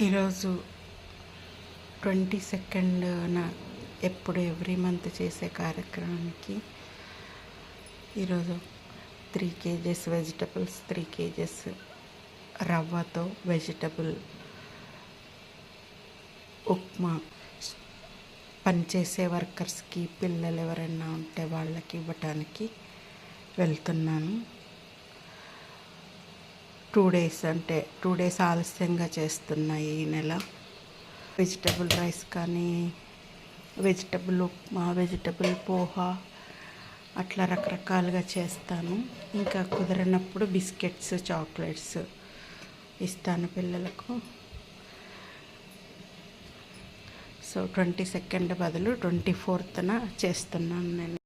ఈరోజు 22న ఎప్పుడు every month చేసే కార్యక్రమానికి ఈరోజు 3 kgs వెజిటబుల్స్, 3 kgs రవ్వతో వెజిటబుల్ ఉప్మా పనిచేసే వర్కర్స్కి, పిల్లలు ఎవరైనా ఉంటే వాళ్ళకి ఇవ్వటానికి వెళ్తున్నాను. 2 days ఆలస్యంగా చేస్తున్నాయి ఈ నెల. వెజిటబుల్ రైస్ కానీ, వెజిటబుల్ ఉప్మా, వెజిటబుల్ పోహా అట్లా రకరకాలుగా చేస్తాను. ఇంకా కుదరనప్పుడు బిస్కెట్స్, చాక్లెట్స్ ఇస్తాను పిల్లలకు. సో 22nd బదులు 24th చేస్తున్నాను నేను.